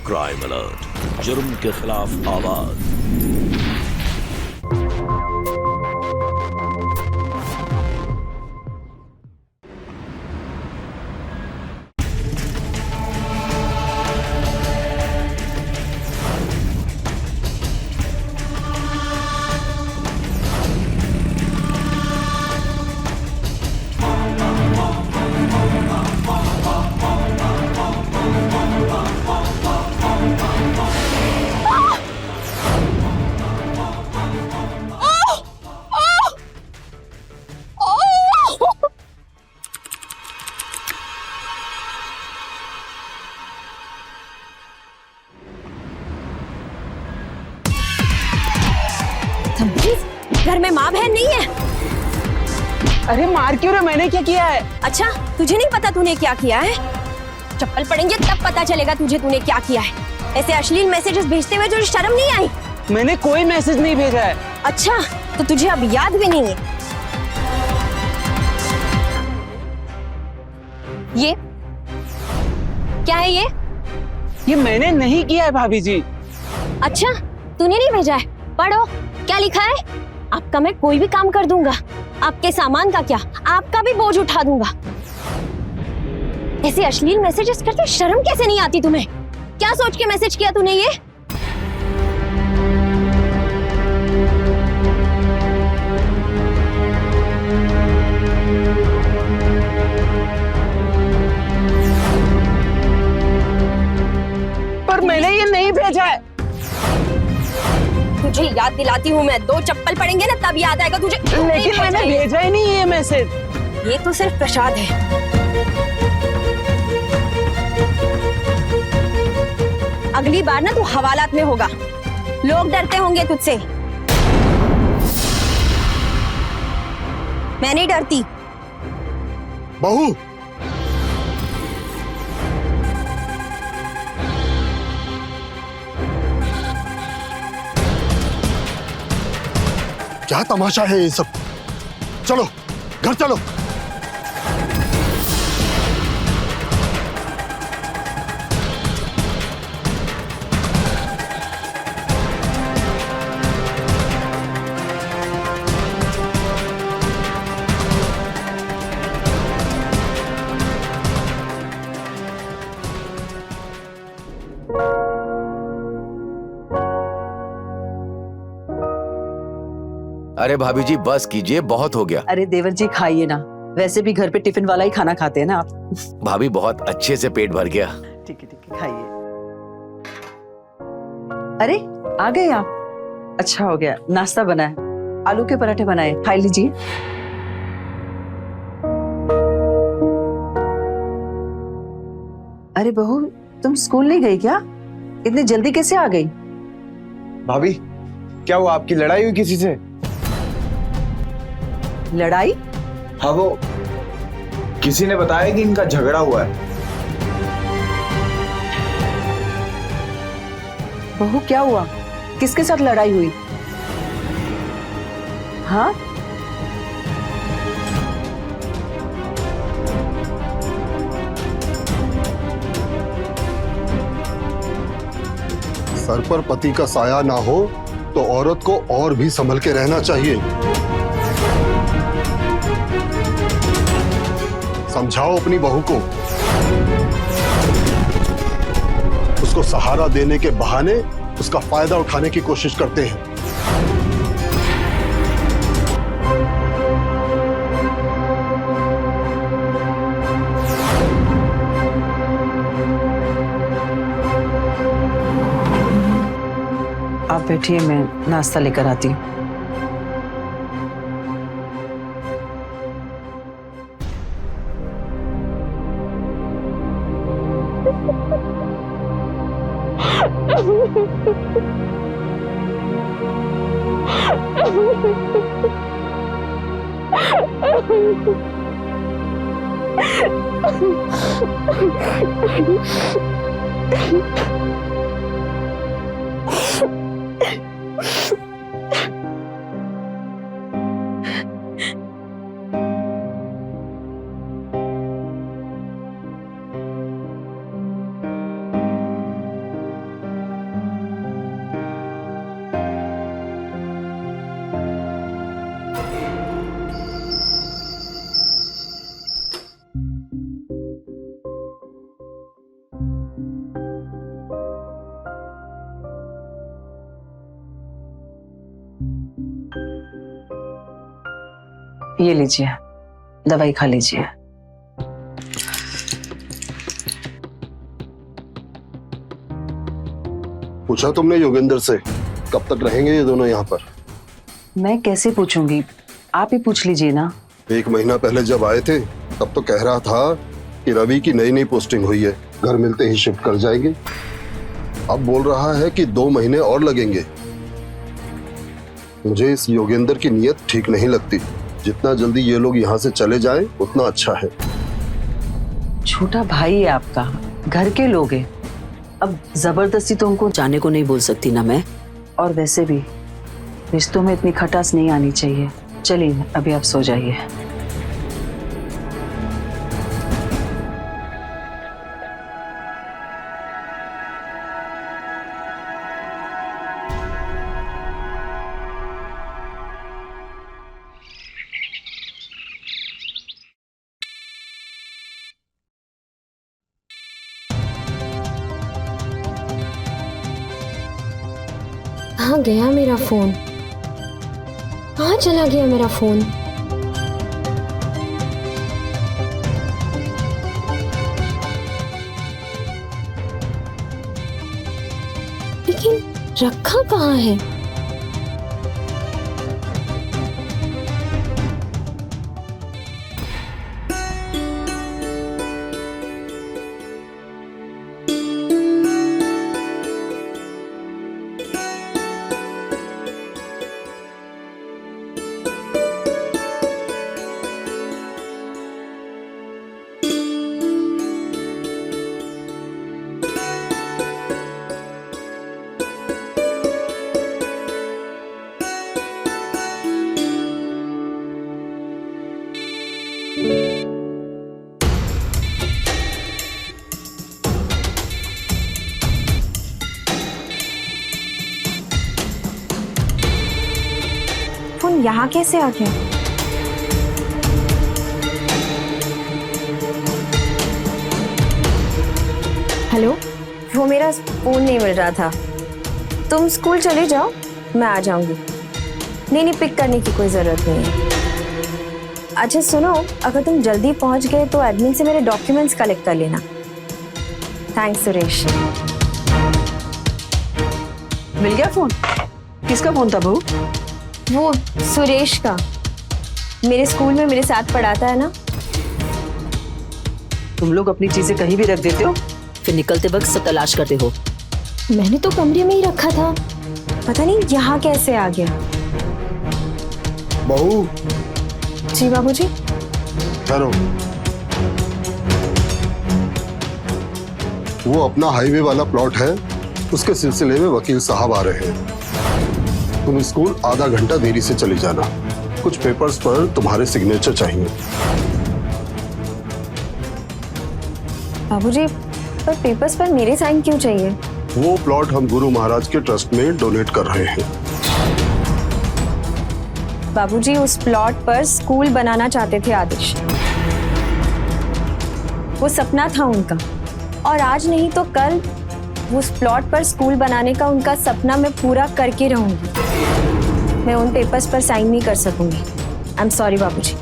Crime alert, जुर्म के खिलाफ आवाज। घर में माँ बहन नहीं है? अरे मार क्यों रहे? मैंने क्या किया है? अच्छा, तुझे नहीं पता तूने क्या किया है? चप्पल पड़ेंगे तब पता चलेगा तुझे तूने क्या किया है। ऐसे अश्लील मैसेजेस भेजते हुए तुझे शर्म नहीं आई? मैंने कोई मैसेज नहीं भेजा है। अच्छा, तो तुझे अब याद भी नहीं है। ये क्या है? ये मैंने नहीं किया है भाभी जी। अच्छा, तूने नहीं भेजा है? पढ़ो, क्या लिखा है? आपका मैं कोई भी काम कर दूंगा, आपके सामान का क्या, आपका भी बोझ उठा दूंगा। ऐसे अश्लील मैसेजेस करते शर्म कैसे नहीं आती तुम्हें? क्या सोच के मैसेज किया तूने ये? पर मैंने ये नहीं भेजा है। तुझे याद दिलाती हूँ मैं, 2 चप्पल पड़ेंगे ना तब याद आएगा तुझे। लेकिन मैंने भेजा ही नहीं ये मैसेज। ये तो सिर्फ प्रसाद है। अगली बार ना तू हवालात में होगा, लोग डरते होंगे तुझसे। मैं नहीं डरती। बहू, क्या तमाशा है ये सब? चलो घर चलो। अरे भाभी जी बस कीजिए, बहुत हो गया। अरे देवर जी खाइए ना, वैसे भी घर पे टिफिन वाला ही खाना खाते हैं ना आप। भाभी बहुत अच्छे से पेट भर गया। ठीक है खाइए। अरे आ गए आप, अच्छा हो गया। नाश्ता बना है, आलू के पराठे बनाए, खा लीजिए। अरे बहू, तुम स्कूल नहीं गई क्या? इतनी जल्दी कैसे आ गई? भाभी क्या हुआ, आपकी लड़ाई हुई किसी से? लड़ाई? हाँ, वो किसी ने बताया कि इनका झगड़ा हुआ है। बहू क्या हुआ? किसके साथ लड़ाई हुई? हाँ? सर पर पति का साया ना हो तो औरत को और भी संभल के रहना चाहिए। समझाओ अपनी बहू को। उसको सहारा देने के बहाने उसका फायदा उठाने की कोशिश करते हैं। आप बैठिए, मैं नाश्ता लेकर आती हूँ। ये लीजिए, दवाई खा लीजिए। पूछा तुमने योगेंद्र से कब तक रहेंगे ये दोनों यहाँ पर? मैं कैसे पूछूंगी, आप ही पूछ लीजिए ना। 1 महीना पहले जब आए थे तब तो कह रहा था कि रवि की नई पोस्टिंग हुई है, घर मिलते ही शिफ्ट कर जाएंगे। अब बोल रहा है कि 2 महीने और लगेंगे। मुझे इस योगेंद्र की नीयत ठीक नहीं लगती। जितना जल्दी ये लोग यहाँ से चले जाएं उतना अच्छा है। छोटा भाई है आपका, घर के लोग हैं। अब जबरदस्ती तो उनको जाने को नहीं बोल सकती ना मैं। और वैसे भी रिश्तों में इतनी खटास नहीं आनी चाहिए। चलिए अभी आप सो जाइए। कहाँ गया मेरा फोन? कहाँ चला गया मेरा फोन? लेकिन रखा कहाँ है? फोन यहाँ कैसे आ गया? हेलो, वो मेरा फोन नहीं मिल रहा था। तुम स्कूल चले जाओ, मैं आ जाऊंगी। नहीं, पिक करने की कोई जरूरत नहीं है। अच्छा सुनो, अगर तुम जल्दी पहुंच गए तो एडमिन से मेरे डॉक्यूमेंट्स कलेक्ट कर लेना। थैंक्स सुरेश। मिल गया फोन? किसका फोन था बहू? वो सुरेश का, मेरे स्कूल में मेरे साथ पढ़ाता है ना। तुम लोग अपनी चीजें कहीं भी रख देते हो, फिर निकलते वक्त सब तलाश करते हो। मैंने तो कमरे में ही रखा था, पता नहीं यहाँ कैसे आ गया। बहू। जी बाबूजी। ठहरो। वो अपना हाईवे वाला प्लॉट है, उसके सिलसिले में वकील साहब आ रहे हैं। तुम स्कूल आधा घंटा देरी से चली जाना। कुछ पेपर्स पर तुम्हारे सिग्नेचर चाहिए। बाबूजी, पर पेपर्स पर मेरे साइन क्यों चाहिए? वो प्लॉट हम गुरु महाराज के ट्रस्ट में डोनेट कर रहे हैं। बाबूजी, उस प्लॉट पर स्कूल बनाना चाहते थे आदिश। वो सपना था उनका, और आज नहीं तो कल उस प्लॉट पर स्कूल बनाने का उनका सपना मैं पूरा करके रहूंगी। मैं उन पेपर्स पर साइन नहीं कर सकूंगी। आई एम सॉरी बाबूजी।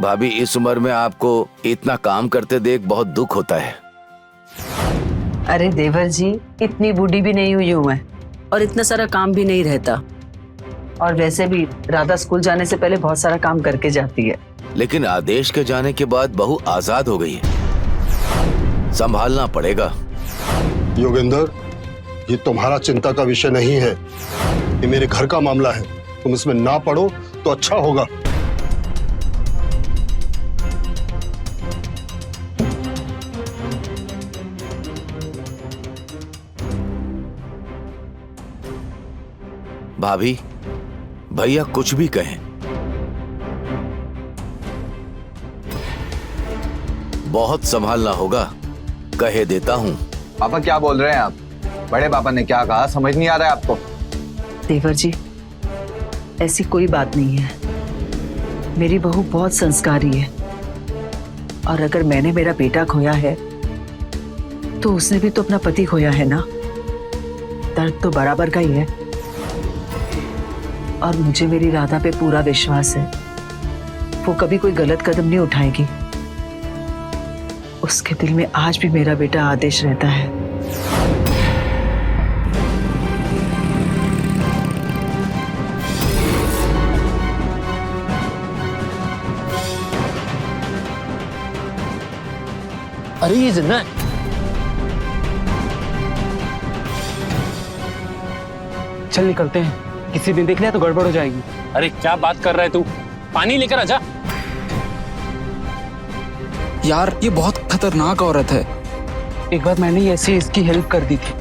भाभी इस उम्र में आपको इतना काम करते देख बहुत दुख होता है। अरे देवर जी, इतनी बूढ़ी भी नहीं हुई हूँ मैं। और इतना सारा काम भी नहीं रहता। और वैसे भी राधा स्कूल जाने से पहले बहुत सारा काम करके जाती है। लेकिन आदेश के जाने के बाद बहू आजाद हो गई है, संभालना पड़ेगा। योगेंद्र, ये तुम्हारा चिंता का विषय नहीं है, ये मेरे घर का मामला है। तुम इसमें ना पड़ो तो अच्छा होगा। भाभी, भैया कुछ भी कहें, बहुत संभालना होगा, कहे देता हूं। पापा क्या बोल रहे हैं आप? बड़े पापा ने क्या कहा समझ नहीं आ रहा है आपको? देवर जी, ऐसी कोई बात नहीं है। मेरी बहू बहुत संस्कारी है, और अगर मैंने मेरा बेटा खोया है तो उसने भी तो अपना पति खोया है ना। दर्द तो बराबर का ही है। और मुझे मेरी राधा पे पूरा विश्वास है, वो कभी कोई गलत कदम नहीं उठाएगी। उसके दिल में आज भी मेरा बेटा आदेश रहता है। अरे ये जिन्ना है। चल निकलते हैं, किसी दिन देख लिया तो गड़बड़ हो जाएगी। अरे क्या बात कर रहा है तू? पानी लेकर आजा। यार ये बहुत खतरनाक औरत है। एक बार मैंने ऐसे इसकी हेल्प कर दी थी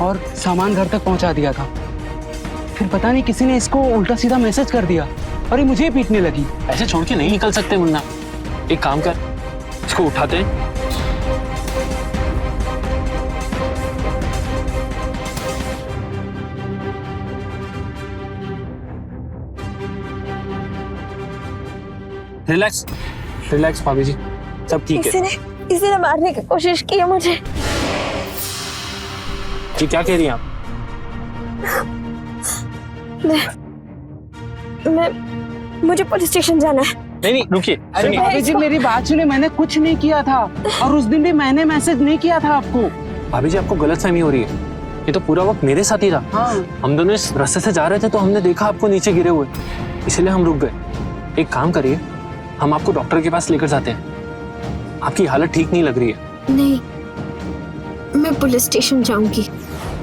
और सामान घर तक पहुंचा दिया था। फिर पता नहीं किसी ने इसको उल्टा सीधा मैसेज कर दिया और ये मुझे पीटने लगी। ऐसे छोड़ के नहीं निकल सकते मुन्ना, एक काम कर, इसको उठाते हैं। रिलैक्स रिलैक्स भाभी जी, सब ठीक है। किसी ने मारने की कोशिश की है मुझे। जी क्या कह रही हैं आप? मुझे पुलिस स्टेशन जाना है। नहीं रुकिए। अरे भाभी जी मेरी बात सुनिए, मैंने कुछ नहीं किया था और उस दिन भी मैंने मैसेज नहीं किया था आपको। भाभी जी आपको गलतफहमी हो रही है, ये तो पूरा वक्त मेरे साथ ही था। हाँ। हम दोनों इस रास्ते से जा रहे थे तो हमने देखा आपको नीचे गिरे हुए, इसलिए हम रुक गए। एक काम करिए, हम आपको डॉक्टर के पास लेकर जाते हैं, आपकी हालत ठीक नहीं लग रही है। नहीं, मैं पुलिस स्टेशन जाऊंगी।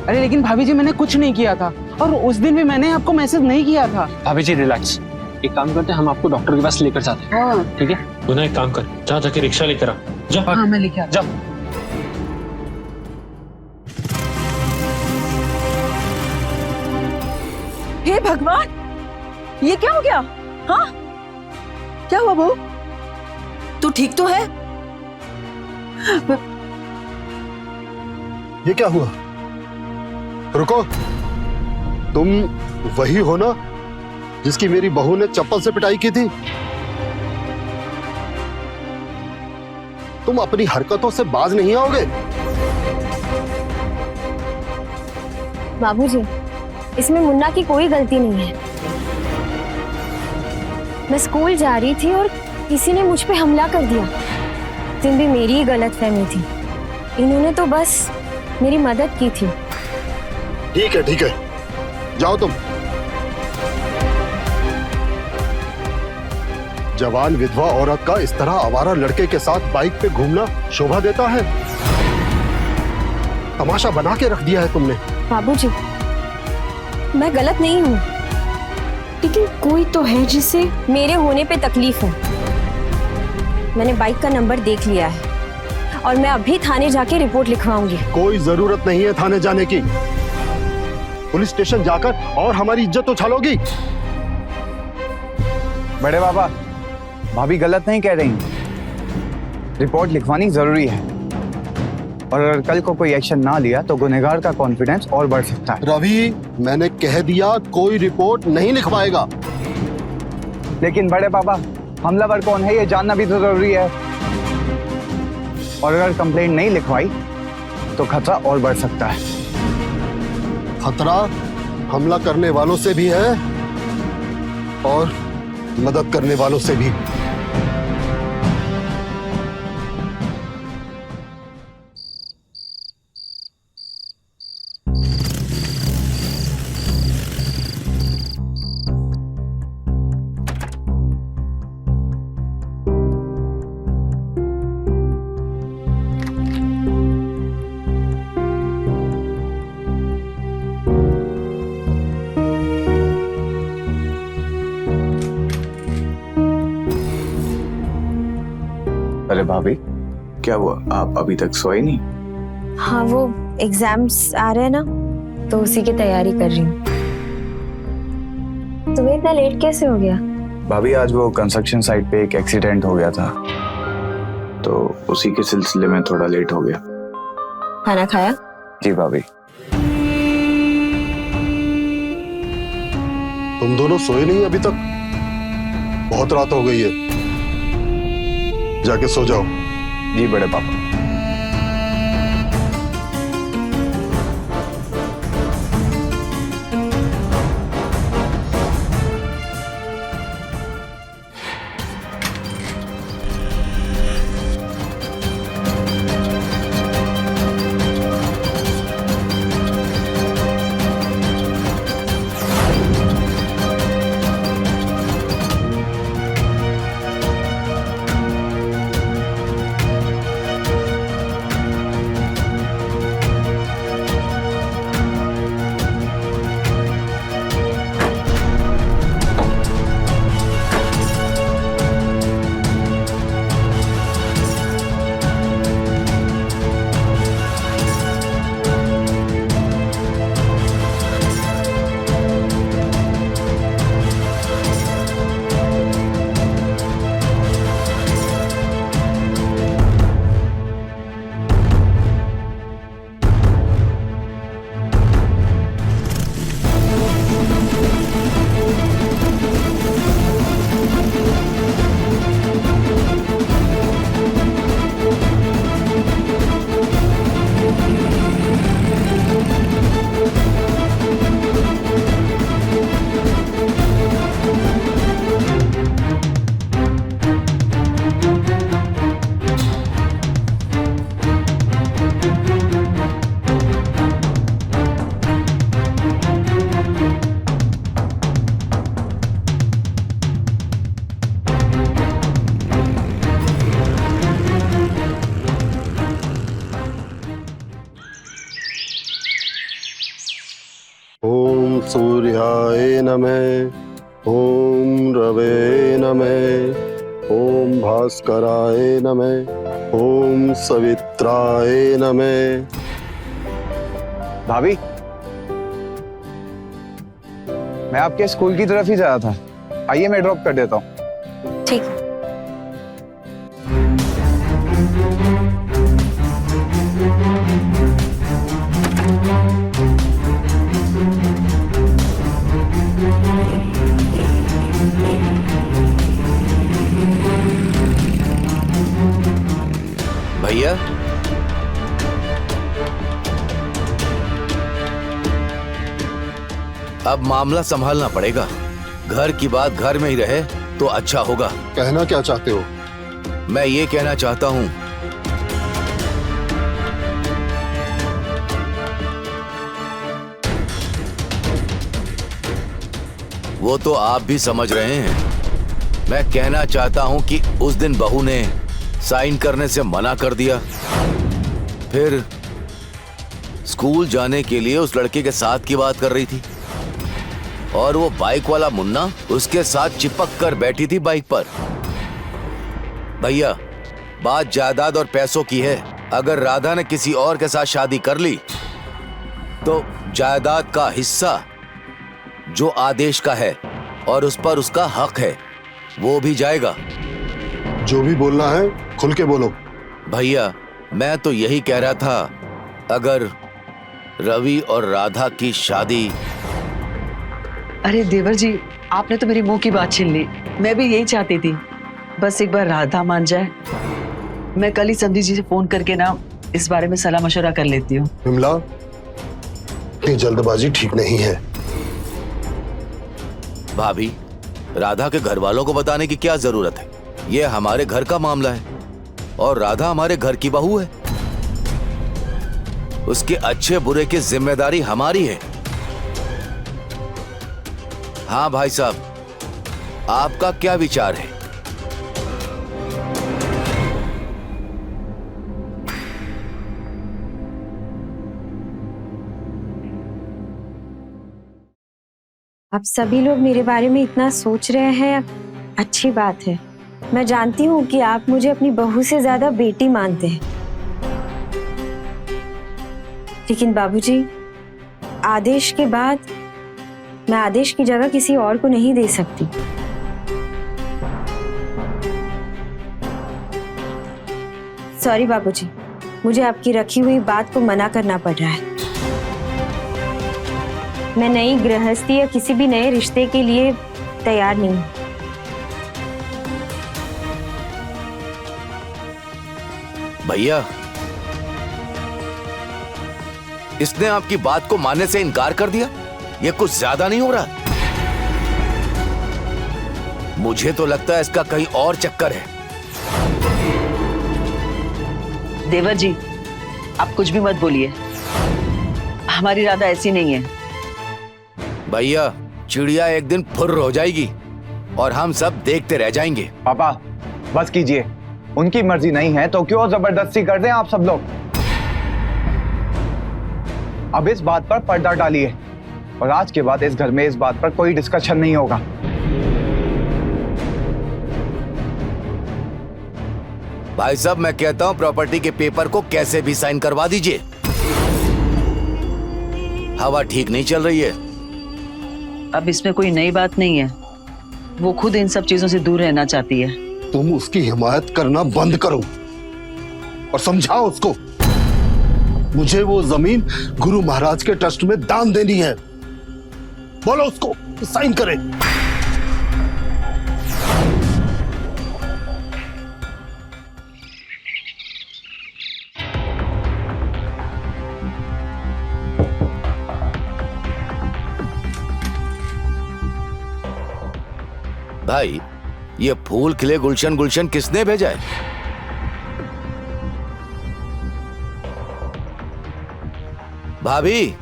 अरे लेकिन भाभी जी मैंने कुछ नहीं किया था और उस दिन भी मैंने आपको मैसेज नहीं किया था। भाभी जी रिलैक्स, एक काम करते हैं, हम आपको डॉक्टर के पास लेकर जाते हैं। हाँ। ठीक है, गुना एक काम कर, जा जाके रिक्शा लेकर आ। जा। हाँ मैं लेके आता। जा। हे भगवान, ये क्या हो गया? हाँ, क्या हुआ बहू? तू ठीक तो है? ये क्या हुआ? रुको, तुम वही हो ना जिसकी मेरी बहू ने चप्पल से पिटाई की थी? तुम अपनी हरकतों से बाज नहीं आओगे। बाबूजी, इसमें मुन्ना की कोई गलती नहीं है। मैं स्कूल जा रही थी और किसी ने मुझ पे हमला कर दिया। दिन भी मेरी ही गलतफहमी थी, इन्होंने तो बस मेरी मदद की थी। ठीक है, जाओ तुम। जवान विधवा औरत का इस तरह आवारा लड़के के साथ बाइक पे घूमना शोभा देता है? तमाशा बना के रख दिया है तुमने। बाबूजी, मैं गलत नहीं हूँ, लेकिन कोई तो है जिसे मेरे होने पे तकलीफ है। मैंने बाइक का नंबर देख लिया है और मैं अभी थाने जाके रिपोर्ट लिखवाऊंगी। कोई जरूरत नहीं है थाने जाने की। पुलिस स्टेशन जाकर और हमारी इज्जत उछालोगी। बड़े बाबा, भाभी गलत नहीं कह रही, रिपोर्ट लिखवानी जरूरी है और अगर कल को कोई एक्शन ना लिया तो गुनहगार का कॉन्फिडेंस और बढ़ सकता है। रवि, मैंने कह दिया कोई रिपोर्ट नहीं लिखवाएगा। लेकिन बड़े बाबा, हमलावर कौन है ये जानना भी तो जरूरी है, और अगर कंप्लेंट नहीं लिखवाई तो खतरा और बढ़ सकता है। खतरा हमला करने वालों से भी है और मदद करने वालों से भी। अरे भाभी, क्या हुआ? आप अभी तक सोए नहीं? हाँ, वो एग्जाम्स आ रहे हैं ना, तो उसी की तैयारी कर रही हूँ। तुम्हें इतना लेट कैसे हो गया? भाभी, आज वो कंस्ट्रक्शन साइट पे एक एक्सीडेंट हो गया था, तो उसी के सिलसिले में थोड़ा लेट हो गया। खाना खाया? जी भाभी। तुम दोनों सोए नहीं अभी तक? बहुत रात हो गई है, जाके सो जाओ। जी बड़े पापा। ओम सूर्याय नमः, ओम रवे नमः, ओम भास्कराय नमः, ओम सवित्राय नमः। भाभी, मैं आपके स्कूल की तरफ ही जा रहा था। आइए मैं ड्रॉप कर देता हूँ। ठीक। भैया, अब मामला संभालना पड़ेगा। घर की बात घर में ही रहे तो अच्छा होगा। कहना क्या चाहते हो? मैं ये कहना चाहता हूं, वो तो आप भी समझ रहे हैं। मैं कहना चाहता हूं कि उस दिन बहू ने साइन करने से मना कर दिया, फिर स्कूल जाने के लिए उस लड़के के साथ की बात कर रही थी, और वो बाइक वाला मुन्ना उसके साथ चिपक कर बैठी थी बाइक पर। भैया, बात जायदाद और पैसों की है। अगर राधा ने किसी और के साथ शादी कर ली तो जायदाद का हिस्सा जो आदेश का है और उस पर उसका हक है वो भी जाएगा। जो भी बोलना है खुल के बोलो। भैया, मैं तो यही कह रहा था, अगर रवि और राधा की शादी। अरे देवर जी, आपने तो मेरी मुंह की बात छीन ली। मैं भी यही चाहती थी, बस एक बार राधा मान जाए। मैं कल ही संधि जी से फोन करके ना इस बारे में सलाह मशवरा कर लेती हूँ। विमला, इतनी जल्दबाजी ठीक नहीं है। भाभी, राधा के घर वालों को बताने की क्या जरूरत है? ये हमारे घर का मामला है और राधा हमारे घर की बहू है। उसके अच्छे बुरे की जिम्मेदारी हमारी है। हाँ भाई साहब, आपका क्या विचार है? अब सभी लोग मेरे बारे में इतना सोच रहे हैं, अच्छी बात है। मैं जानती हूँ कि आप मुझे अपनी बहू से ज्यादा बेटी मानते हैं, लेकिन बाबूजी, आदेश के बाद मैं आदेश की जगह किसी और को नहीं दे सकती। सॉरी बाबूजी, मुझे आपकी रखी हुई बात को मना करना पड़ रहा है। मैं नई गृहस्थी या किसी भी नए रिश्ते के लिए तैयार नहीं हूं। भैया, इसने आपकी बात को मानने से इनकार कर दिया। ये कुछ ज्यादा नहीं हो रहा? मुझे तो लगता है इसका कहीं और चक्कर है। देवर जी, आप कुछ भी मत बोलिए। हमारी राधा ऐसी नहीं है। भैया, चिड़िया एक दिन फुर्र हो जाएगी और हम सब देखते रह जाएंगे। पापा बस कीजिए, उनकी मर्जी नहीं है तो क्यों जबरदस्ती कर रहे हैं आप सब लोग। अब इस बात पर पर्दा डालिए और आज के बाद इस घर में इस बात पर कोई डिस्कशन नहीं होगा। भाई साहब, मैं कहता हूं प्रॉपर्टी के पेपर को कैसे भी साइन करवा दीजिए। हवा ठीक नहीं चल रही है। अब इसमें कोई नई बात नहीं है। वो खुद इन सब चीजों से दूर रहना चाहती है। तुम उसकी हिमायत करना बंद करो और समझाओ उसको। मुझे वो जमीन गुरु महाराज के ट्रस्ट में दान देनी है। बोलो उसको साइन करे। भाई, ये फूल खिले गुलशन गुलशन किसने भेजा है? भाभी,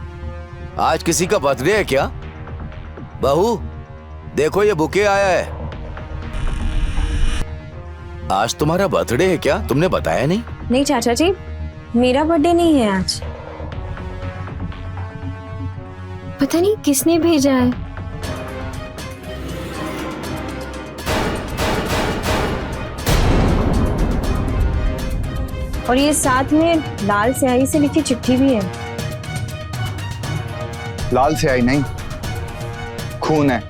आज किसी का बर्थडे है क्या? बहू, देखो ये बुके आया है। आज तुम्हारा बर्थडे है क्या? तुमने बताया नहीं। नहीं चाचा जी, मेरा बर्थडे नहीं है आज। पता नहीं किसने भेजा है। और ये साथ में लाल स्याही से लिखी चिट्ठी भी है। लाल स्याही नहीं, खून है।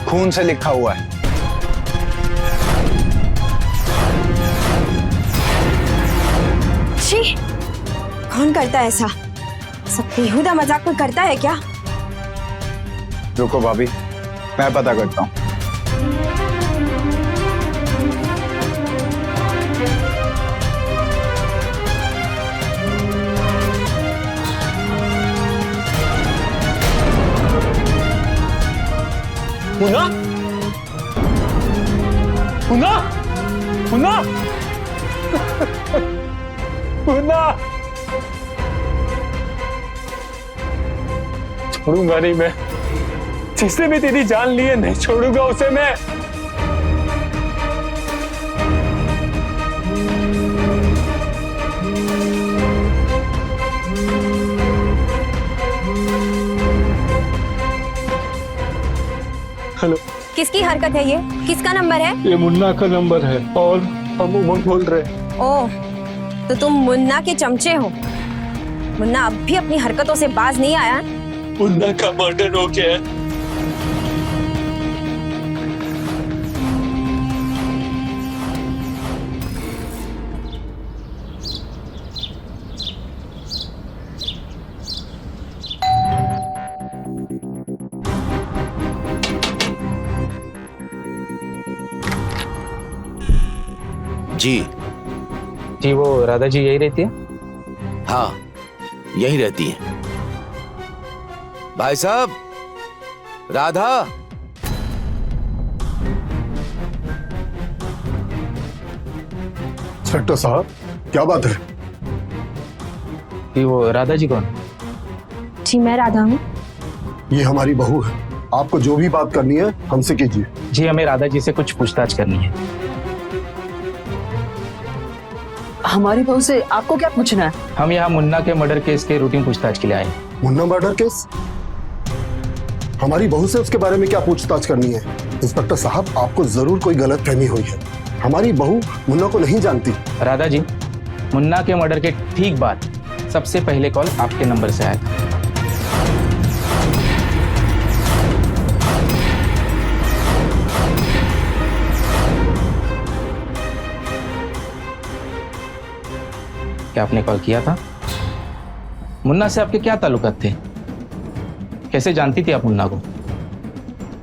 खून से लिखा हुआ है। छी, कौन करता है ऐसा? सब बेहुदा मजाक में करता है क्या? रुको भाभी, मैं पता करता हूँ। मुन्ना, मुन्ना, मुन्ना, मुन्ना, छोड़ूंगा नहीं मैं। जिसने भी तेरी जान ली है, नहीं छोड़ूंगा उसे मैं। हेलो, किसकी हरकत है ये? किसका नंबर है? ये मुन्ना का नंबर है और हम उमंग बोल रहे हैं। ओह, तो तुम मुन्ना के चमचे हो। मुन्ना अब भी अपनी हरकतों से बाज नहीं आया। मुन्ना का मर्डर हो गया है। जी जी, वो राधा जी यही रहती है? हाँ, यही रहती है। भाई साहब, राधा, इंस्पेक्टर साहब, क्या बात है? कि वो राधा जी कौन? जी मैं राधा हूँ। ये हमारी बहू है। आपको जो भी बात करनी है हमसे कीजिए। जी हमें राधा जी से कुछ पूछताछ करनी है। हमारी बहू से आपको क्या पूछना है? हम यहाँ मुन्ना के मर्डर केस के रूटीन पूछताछ के लिए आए हैं। Munna murder case? हमारी बहू से उसके बारे में क्या पूछताछ करनी है? इंस्पेक्टर साहब, आपको जरूर कोई गलतफहमी हुई है। हमारी बहू मुन्ना को नहीं जानती। राधा जी, मुन्ना के मर्डर के ठीक बाद सबसे पहले कॉल आपके नंबर से आया था। क्या आपने कॉल किया था? मुन्ना से आपके क्या ताल्लुकात थे? कैसे जानती थी आप मुन्ना को?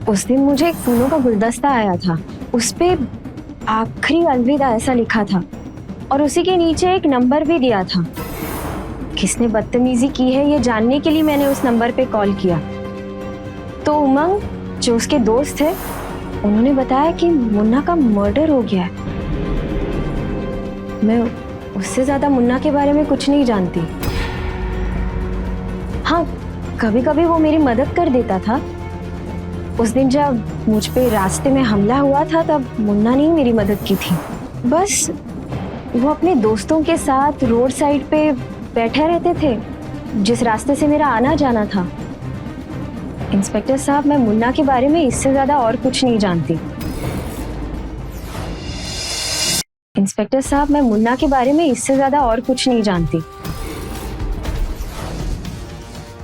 उस दिन मुझे एक फूलों का गुलदस्ता आया था, उस पे आखिरी अलविदा ऐसा लिखा था और उसी के नीचे एक नंबर भी दिया था। किसने बदतमीजी की है ये जानने के लिए मैंने उस नंबर पे कॉल किया तो उमंग, जो उसके दोस्त थे, उन्होंने बताया कि मुन्ना का मर्डर हो गया है। मैं उससे ज्यादा मुन्ना के बारे में कुछ नहीं जानती। हाँ, कभी कभी वो मेरी मदद कर देता था। उस दिन जब मुझ पे रास्ते में हमला हुआ था तब मुन्ना ने ही मेरी मदद की थी। बस वो अपने दोस्तों के साथ रोड साइड पे बैठे रहते थे, जिस रास्ते से मेरा आना जाना था। इंस्पेक्टर साहब, मैं मुन्ना के बारे में इससे ज्यादा और कुछ नहीं जानती। इंस्पेक्टर साहब, मैं मुन्ना के बारे में इससे ज्यादा और कुछ नहीं जानती।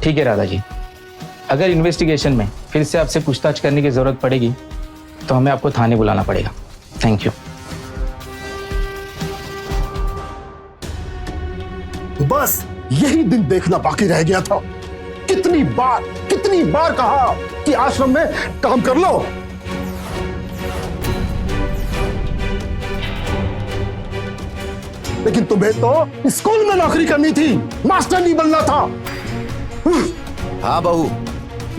ठीक है राधा जी, अगर इन्वेस्टिगेशन में फिर से आपसे पूछताछ करने की जरूरत पड़ेगी तो हमें आपको थाने बुलाना पड़ेगा। Thank you. बस यही दिन देखना बाकी रह गया था। कितनी बार कहा कि आश्रम में काम कर लो। लेकिन तुम्हें तो स्कूल में नौकरी करनी थी, मास्टर नहीं बनना था। हाँ बहू,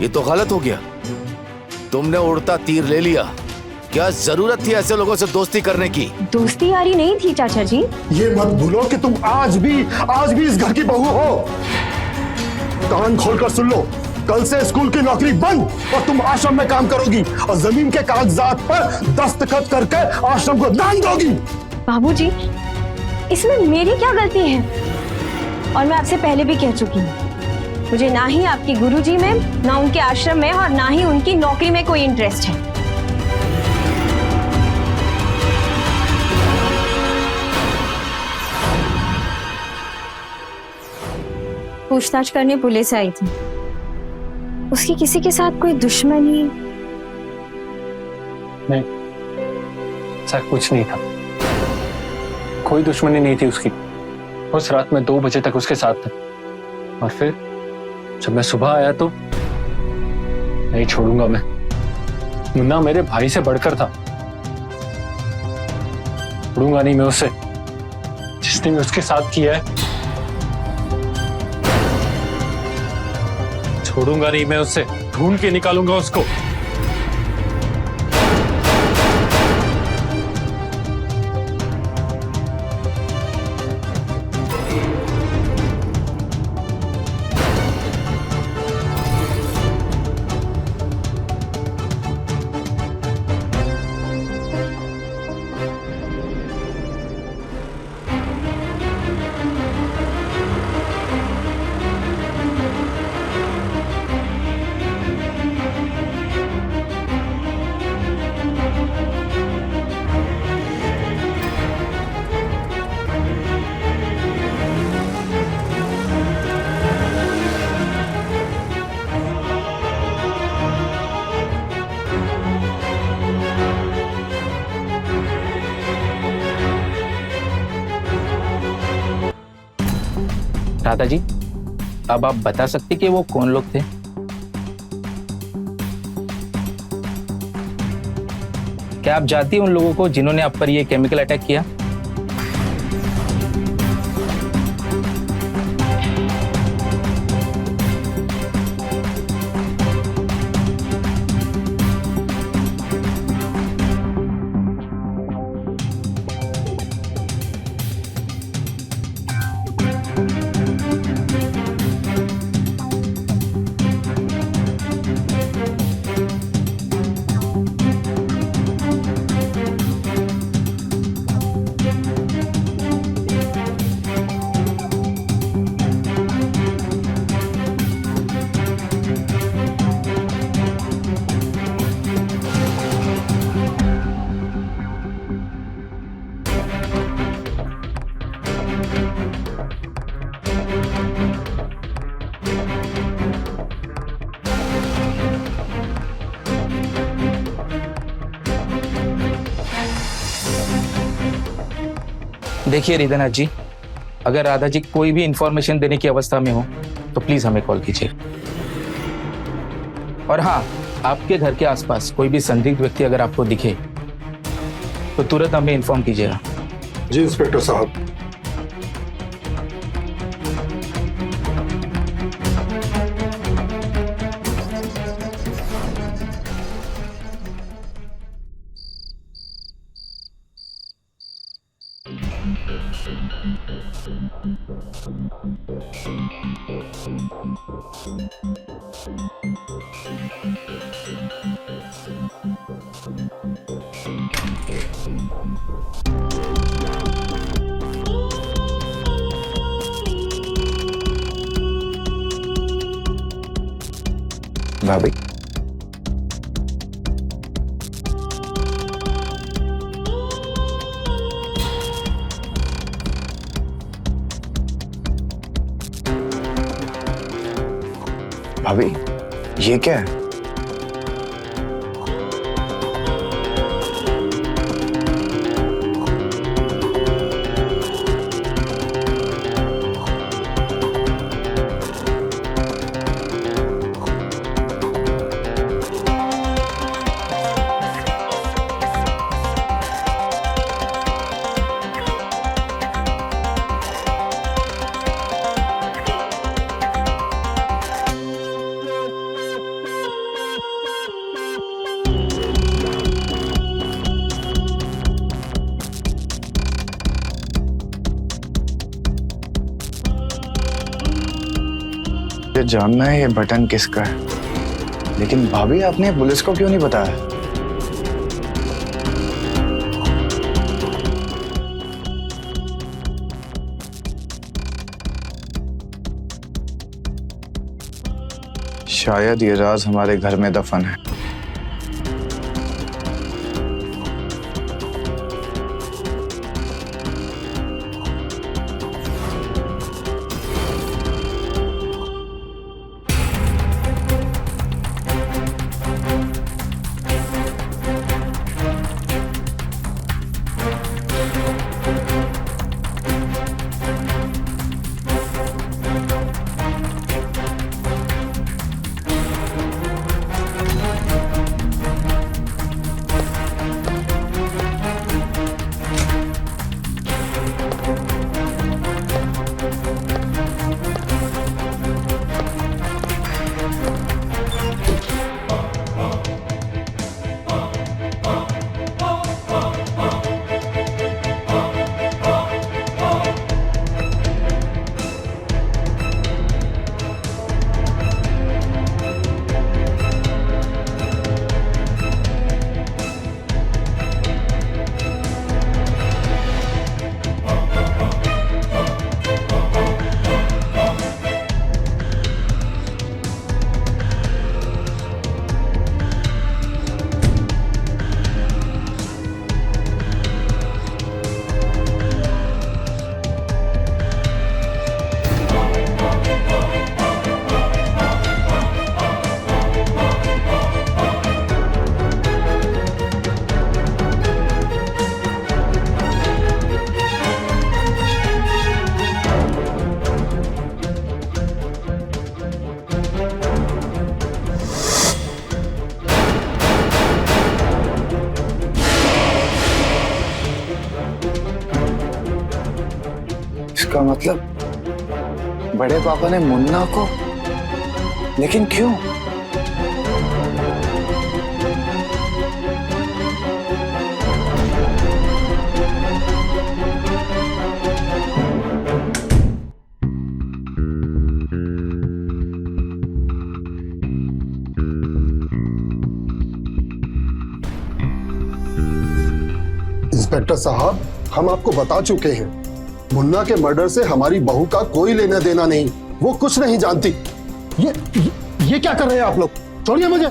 ये तो गलत हो गया। तुमने उड़ता तीर ले लिया। क्या जरूरत थी ऐसे लोगों से दोस्ती करने की? दोस्ती यारी नहीं थी चाचा जी। ये मत भूलो कि तुम आज भी इस घर की बहू हो। कान खोलकर सुन लो, कल से स्कूल की नौकरी बंद और तुम आश्रम में काम करोगी और जमीन के कागजात पर दस्तखत करके आश्रम को दान दोगी। बाबूजी, इसमें मेरी क्या गलती है? और मैं आपसे पहले भी कह चुकी हूँ, मुझे ना ही आपकी गुरुजी में, ना उनके आश्रम में और ना ही उनकी नौकरी में कोई इंटरेस्ट है। पूछताछ करने पुलिस आई थी। उसकी किसी के साथ कोई दुश्मनी? नहीं, ऐसा कुछ नहीं था। कोई दुश्मनी नहीं थी उसकी। उस रात में 2 बजे तक उसके साथ था और फिर जब मैं सुबह आया तो नहीं छोड़ूंगा मैं। मुन्ना मेरे भाई से बढ़कर था। छोड़ूंगा नहीं मैं उसे, जिसने भी उसके साथ किया है। छोड़ूंगा नहीं मैं उसे, ढूंढ के निकालूंगा उसको। राधा जी, अब आप बता सकते कि वो कौन लोग थे? क्या आप जानती हैं उन लोगों को जिन्होंने आप पर ये केमिकल अटैक किया? देखिए रिधनाथ जी, अगर राधा जी कोई भी इंफॉर्मेशन देने की अवस्था में हो तो प्लीज हमें कॉल कीजिए। और हाँ, आपके घर के आसपास कोई भी संदिग्ध व्यक्ति अगर आपको दिखे तो तुरंत हमें इन्फॉर्म कीजिएगा। जी इंस्पेक्टर साहब। भाभी, भाभी ये क्या है? मुझे जानना है ये बटन किसका है, लेकिन भाभी आपने पुलिस को क्यों नहीं बताया? शायद ये राज हमारे घर में दफन है। इसका मतलब बड़े पापा ने मुन्ना को, लेकिन क्यों? इंस्पेक्टर साहब, हम आपको बता चुके हैं, मुन्ना के मर्डर से हमारी बहू का कोई लेना देना नहीं, वो कुछ नहीं जानती। ये क्या कर रहे हैं आप लोग? छोड़िए मुझे,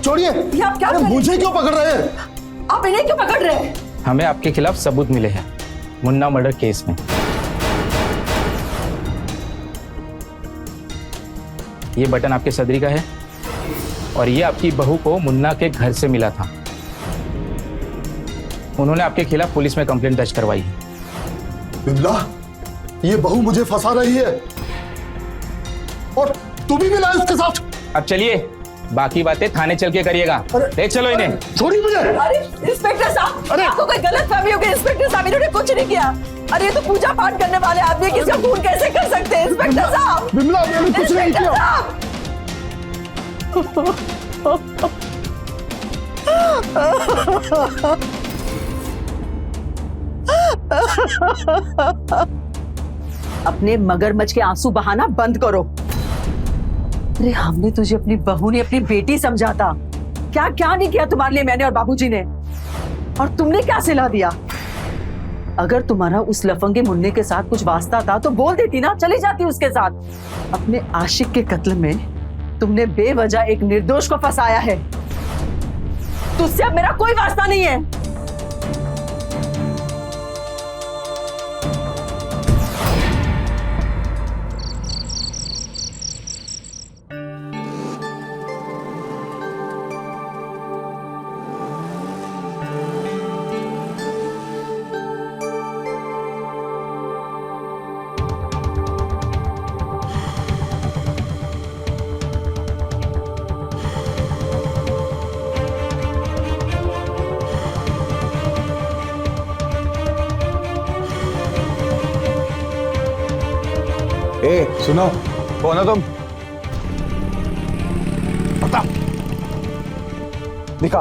छोड़िए। मुझे क्यों पकड़ रहे हैं? आप इन्हें क्यों पकड़ रहे हैं? हमें आपके खिलाफ सबूत मिले हैं मुन्ना मर्डर केस में। ये बटन आपके सदरी का है और ये आपकी बहू को मुन्ना के घर से मिला था। उन्होंने आपके खिलाफ पुलिस में कंप्लेंट दर्ज करवाई है। विमला, ये बहू मुझे फंसा रही है और तू भी मिला है उसके साथ। अब चलिए, बाकी बातें थाने चल के करिएगा। ले चलो इन्हें। छोड़ी मुझे। अरे इंस्पेक्टर साहब, अरे! आपको कोई गलत फहमी हो गई। इंस्पेक्टर साहब, इन्होंने कुछ नहीं किया। अरे ये तो पूजा पाठ करने वाले आदमी किसी का खून कैसे कर सकते हैं? इंस्पेक्टर साहब, विमला, मैंने कुछ नहीं इंस्पेक्टर किया। साहब। अपने मगरमच्छ के आंसू बहाना बंद करो। अरे हमने तुझे अपनी बहू ने अपनी बेटी समझा था। क्या क्या नहीं किया तुम्हारे लिए मैंने और बाबूजी ने, और तुमने क्या सिला दिया। अगर तुम्हारा उस लफंगे मुन्ने के साथ कुछ वास्ता था तो बोल देती ना, चली जाती उसके साथ। अपने आशिक के कत्ल में तुमने बेवजह एक निर्दोष को फंसाया है। तुझसे अब मेरा कोई वास्ता नहीं है। ए सुनो, कौन हो तुम? बता, दिखा।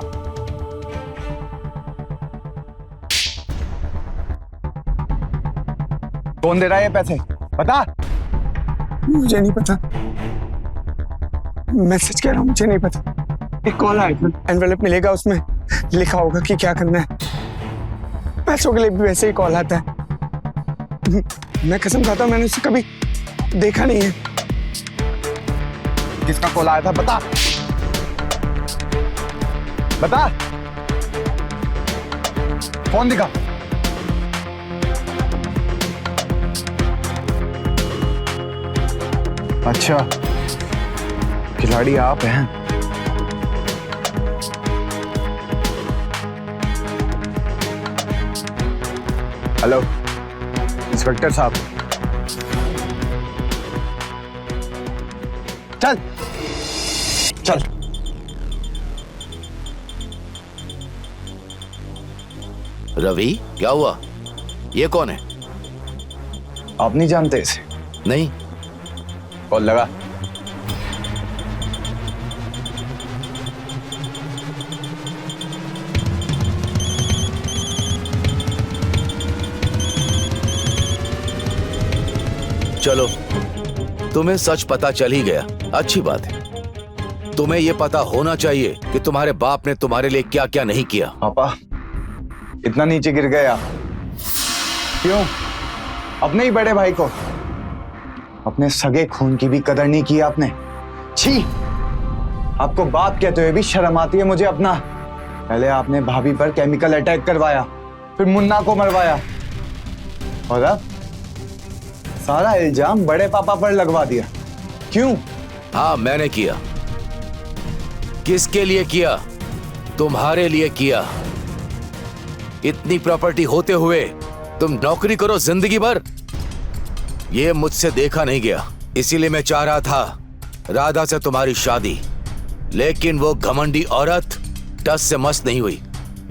कौन दे रहा है ये पैसे? बता। मुझे नहीं पता, मैं सच कह रहा हूँ, मुझे नहीं पता। एक कॉल आया था, एनवेलप मिलेगा, उसमें लिखा होगा कि क्या करना है। पैसों के लिए भी वैसे ही कॉल आता है। मैं कसम खाता हूँ, मैंने उसे कभी देखा नहीं है। किसका कॉल आया था? बता बता, फोन दिखा। अच्छा, खिलाड़ी आप हैं। हेलो इंस्पेक्टर साहब, चल चल। रवि, क्या हुआ? ये कौन है? आप नहीं जानते इसे? नहीं। कॉल लगा। चलो, तुम्हें सच पता चल ही गया, अच्छी बात है। तुम्हें यह पता होना चाहिए कि तुम्हारे बाप ने तुम्हारे लिए क्या क्या नहीं किया। पापा, इतना नीचे गिर गए आप? क्यों? अपने ही बड़े भाई को, अपने सगे खून की भी कदर नहीं की आपने। छी, आपको बाप कहते हुए भी शर्म आती है मुझे अपना। पहले आपने भाभी पर केमिकल अटैक करवाया, फिर मुन्ना को मरवाया, और अब सारा इल्जाम बड़े पापा पर लगवा दिया। क्यों? हाँ, मैंने किया। किसके लिए किया? तुम्हारे लिए किया। इतनी प्रॉपर्टी होते हुए तुम नौकरी करो जिंदगी भर, ये मुझसे देखा नहीं गया। इसीलिए मैं चाह रहा था राधा से तुम्हारी शादी, लेकिन वो घमंडी औरत टस से मस नहीं हुई।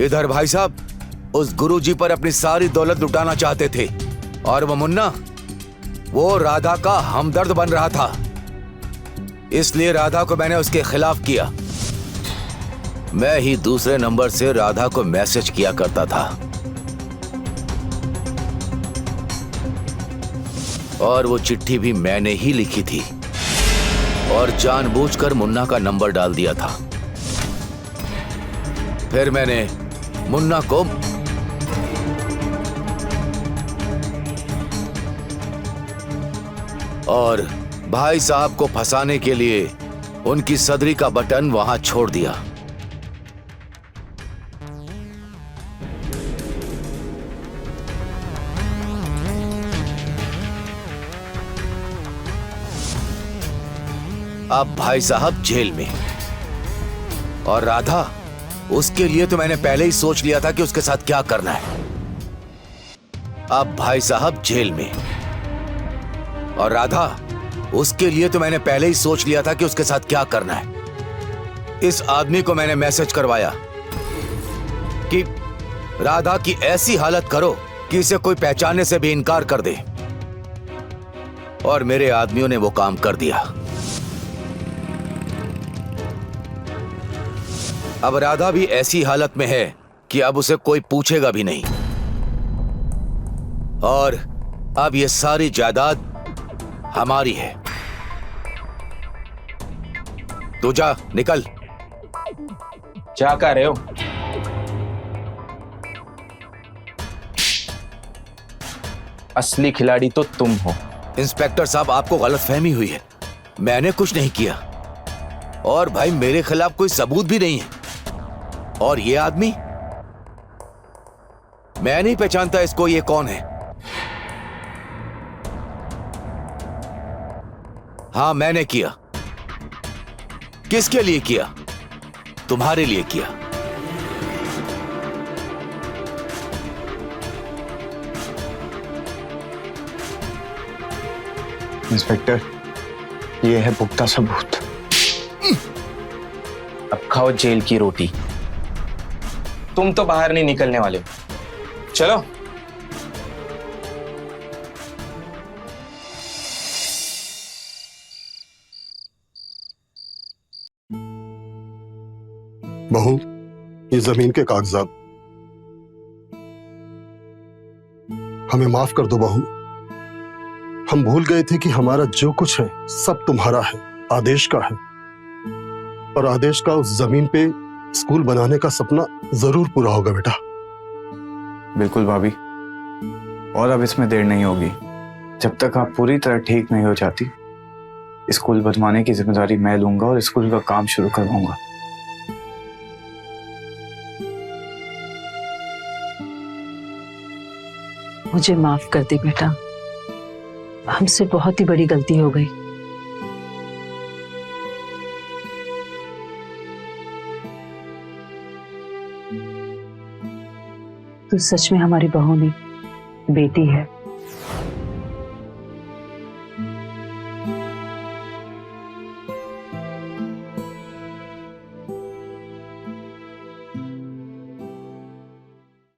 इधर भाई साहब उस गुरुजी पर अपनी सारी दौलत लुटाना चाहते थे, और वो मुन्ना, वो राधा का हमदर्द बन रहा था। इसलिए राधा को मैंने उसके खिलाफ किया। मैं ही दूसरे नंबर से राधा को मैसेज किया करता था, और वो चिट्ठी भी मैंने ही लिखी थी, और जानबूझकर मुन्ना का नंबर डाल दिया था। फिर मैंने मुन्ना को और भाई साहब को फंसाने के लिए उनकी सदरी का बटन वहां छोड़ दिया। अब भाई साहब जेल में, और राधा, उसके लिए तो मैंने पहले ही सोच लिया था कि उसके साथ क्या करना है। अब भाई साहब जेल में। और राधा, उसके लिए तो मैंने पहले ही सोच लिया था कि उसके साथ क्या करना है। इस आदमी को मैंने मैसेज करवाया कि राधा की ऐसी हालत करो कि इसे कोई पहचानने से भी इनकार कर दे। और मेरे आदमियों ने वो काम कर दिया। अब राधा भी ऐसी हालत में है कि अब उसे कोई पूछेगा भी नहीं। और अब ये सारी जायदाद हमारी है। तू जा, निकल। क्या कर रहे हो? असली खिलाड़ी तो तुम हो। इंस्पेक्टर साहब, आपको गलतफहमी हुई है। मैंने कुछ नहीं किया। और भाई, मेरे खिलाफ कोई सबूत भी नहीं है। और ये आदमी, मैं नहीं पहचानता इसको। ये कौन है? हाँ, मैंने किया। किसके लिए किया? तुम्हारे लिए किया। इंस्पेक्टर, ये है पुख्ता सबूत। अब खाओ जेल की रोटी। तुम तो बाहर नहीं निकलने वाले हो। चलो। बहू, ये जमीन के कागजात हमें माफ कर दो बहू। हम भूल गए थे कि हमारा जो कुछ है सब तुम्हारा है, आदेश का है। और आदेश का उस जमीन पे स्कूल बनाने का सपना जरूर पूरा होगा बेटा। बिल्कुल भाभी, और अब इसमें देर नहीं होगी। जब तक आप पूरी तरह ठीक नहीं हो जाती, स्कूल बनवाने की जिम्मेदारी मैं लूंगा और स्कूल का काम शुरू करवाऊंगा। मुझे माफ कर दे बेटा, हमसे बहुत ही बड़ी गलती हो गई। तू सच में हमारी बहू नहीं, बेटी है।